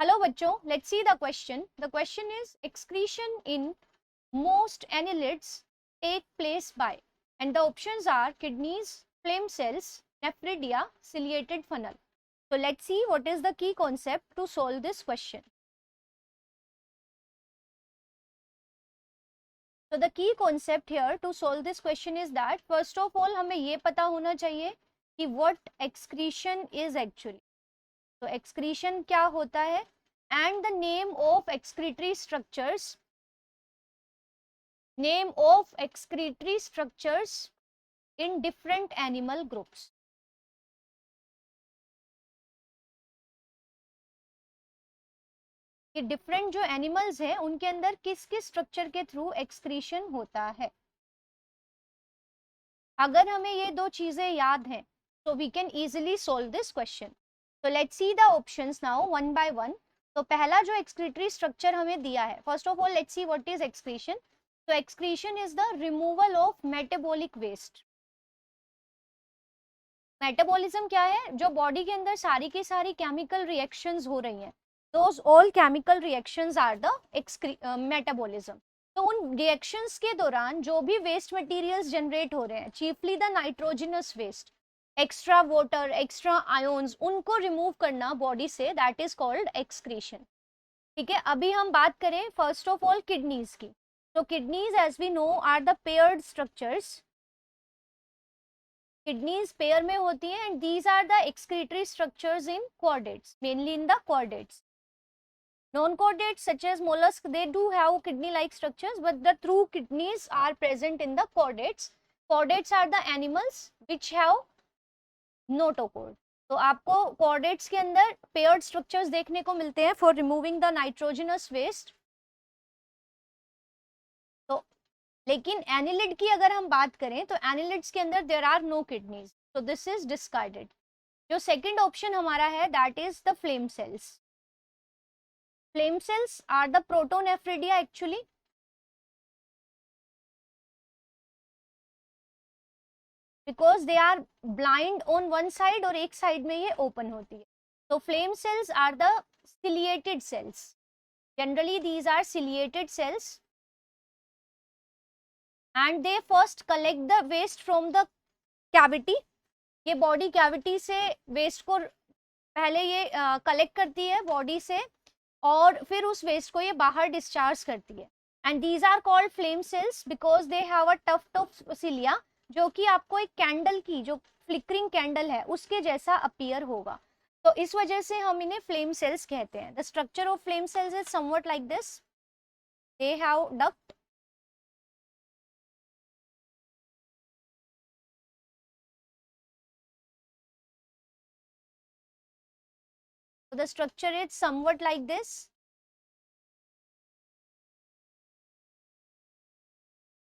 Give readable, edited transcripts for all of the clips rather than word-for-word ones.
Hello बच्चों, let's see the question. The question is excretion in most annelids take place by, and the options are kidneys, flame cells, nephridia, ciliated funnel. So let's see what is the key concept to solve this question. So the key concept here to solve this question is that first of all हमें ये पता होना चाहिए कि what excretion is actually. तो excretion क्या होता है and the name of excretory structures in different animal groups. कि डिफरेंट जो एनिमल्स हैं उनके अंदर किस किस स्ट्रक्चर के थ्रू एक्सक्रीशन होता है. अगर हमें ये दो चीजें याद हैं तो we can easily solve this question. तो let's see the options now one by one. तो पहला जो एक्सक्रीटरी स्ट्रक्चर हमें दिया है, first of all let's see what is excretion. तो excretion is the removal of metabolic waste. Metabolism क्या है? जो बॉडी के अंदर सारी की सारी केमिकल रिएक्शंस हो रही हैं, those all chemical reactions are the metabolism. तो उन रिएक्शंस के दौरान जो भी वेस्ट मटेरियल्स जनरेट हो रहे हैं, chiefly the nitrogenous waste, extra water, extra ions, उनको रिमूव करना बॉडी से, दैट इज कॉल्ड एक्सक्रीशन. ठीक है, अभी हम बात करें फर्स्ट ऑफ ऑल किडनीज की. तो kidneys as we know are the paired structures. Kidneys pair में होती हैं and these are the excretory structures in chordates, mainly in the chordates. Non-chordates such as mollusk, they do have kidney-like structures, but the true kidneys are present in the chordates. Chordates are the animals which have notochord. तो आपको chordates के अंदर paired structures देखने को मिलते हैं for removing the nitrogenous waste. तो लेकिन annelid की अगर हम बात करें तो annelids के अंदर there are no kidneys, so this is discarded. जो second option हमारा है that is the flame cells. Flame cells are the protonephridia actually. Because they are blind on one side और एक साइड में ये ओपन होती है. तो flame cells are the ciliated cells. Generally these are ciliated cells and they first collect the waste from the cavity. ये body cavity से waste को पहले ये कलेक्ट करती है बॉडी से और फिर उस वेस्ट को ये बाहर डिस्चार्ज करती है. And these are called flame cells because they have a tuft of cilia, जो कि आपको एक कैंडल की, जो फ्लिकरिंग कैंडल है उसके जैसा अपीयर होगा. तो इस वजह से हम इन्हें फ्लेम सेल्स कहते हैं. The structure of flame cells is somewhat like this. They have duct, the structure is somewhat like this.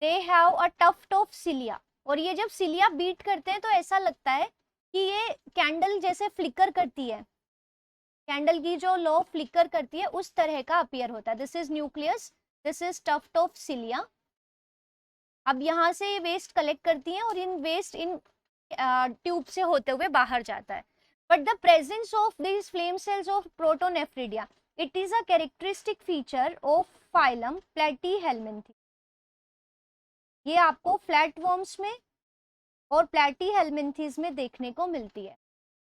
They have a tuft of cilia. और ये जब सिलिया बीट करते हैं तो ऐसा लगता है कि ये कैंडल जैसे फ्लिकर करती है, कैंडल की जो लो फ्लिकर करती है उस तरह का अपीयर होता है. This is nucleus, this is tuft of cilia. अब यहाँ से ये वेस्ट कलेक्ट करती हैं और इन वेस्ट इन ट्यूब से होते हुए बाहर जाता है. But the presence of this flame cells of protonephridia, it is a characteristic feature of phylum platyhelminthes. ये आपको फ्लैटवर्म्स में और प्लेटीहेल्मिन्थीज में देखने को मिलती है.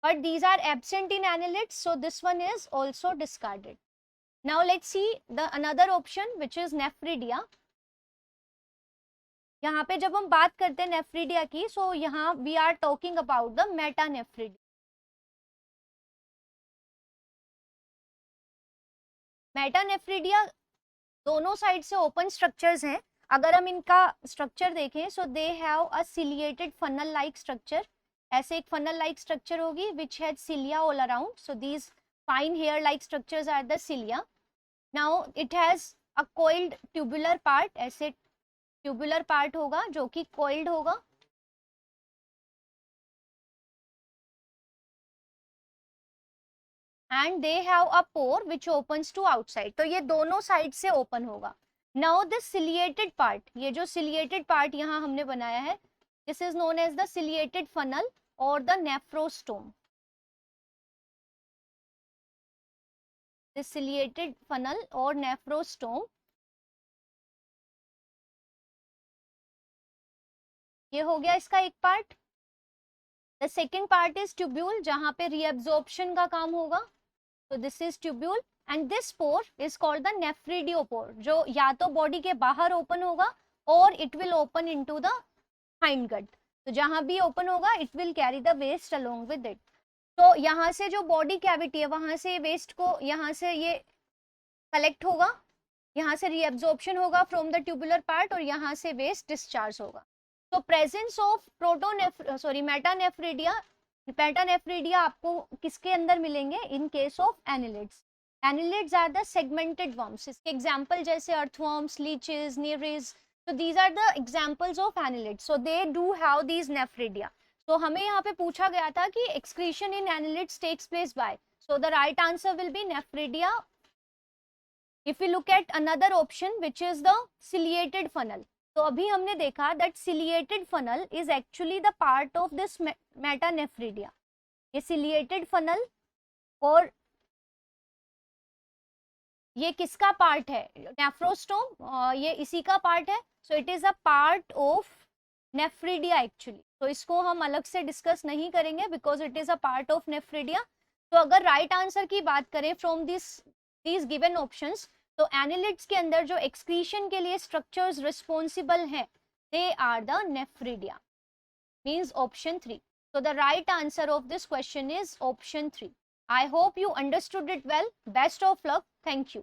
But these are absent in annelids, so this one is also discarded. Now let's see the another option which is nephridia. यहाँ पे जब हम बात करते हैं नेफ्रिडिया की, so यहाँ we are talking about the metanephridia. Metanephridia दोनों साइड से ओपन स्ट्रक्चर्स हैं. अगर हम इनका स्ट्रक्चर देखें so they have a ciliated funnel like structure. ऐसे एक फनल लाइक स्ट्रक्चर होगी which has cilia all around. So these fine hair like structures are the cilia. Now it has a coiled tubular part. ऐसे tubular part होगा जो कि coiled होगा. And they have a pore which opens to outside. तो ये दोनों side से open होगा. नाउ दिस सिलिएटेड पार्ट, ये जो सिलिएटेड पार्ट यहाँ हमने बनाया है, this is known as the ciliated funnel और the nephrostome. This ciliated funnel और नेफ्रोस्टोम। ये हो गया इसका एक part. The second part is tubule, जहां पे रीअब्जॉर्प्शन का काम होगा, तो this is tubule. And this pore is called the nephridiopore, जो या तो बॉडी के बाहर ओपन होगा और it will open into the hind gut, तो जहां भी ओपन होगा it will carry the waste along with it. तो यहाँ से जो बॉडी कैविटी है वहां से वेस्ट को यहाँ से ये कलेक्ट होगा, यहाँ से रीअब्जॉर्प्शन होगा फ्रॉम द ट्यूबुलर पार्ट और यहाँ से वेस्ट डिस्चार्ज होगा। तो प्रेजेंस ऑफ मेटानेफ्रिडिया आपको किसके अंदर मिलेंगे? In case of annelids. Annelids are the segmented worms. इसके एग्जांपल जैसे earthworms, leeches, nereis, so these are the examples of annelids, so they do have these nephridia। तो हमें यहाँ पे पूछा गया था कि excretion in annelids takes place by, so the right answer will be nephridia। if we look at another option which is the ciliated funnel, तो अभी हमने देखा that ciliated funnel is actually the part of this metanephridia। ये ciliated funnel और ये किसका part है? नेफ्रोस्टोम, ये इसी का पार्ट है। So it is a part of nephridia actually. तो इसको हम अलग से डिस्कस नहीं करेंगे because it is a part of nephridia. तो अगर राइट आंसर की बात करें फ्रॉम दीज गिवन ऑप्शंस, तो एनिलिड्स के अंदर जो एक्सक्रीशन के लिए स्ट्रक्चर्स रिस्पॉन्सिबल हैं they are the nephridia, means option 3। So the right answer of this question is option 3। I hope you understood it well. Best of luck. Thank you.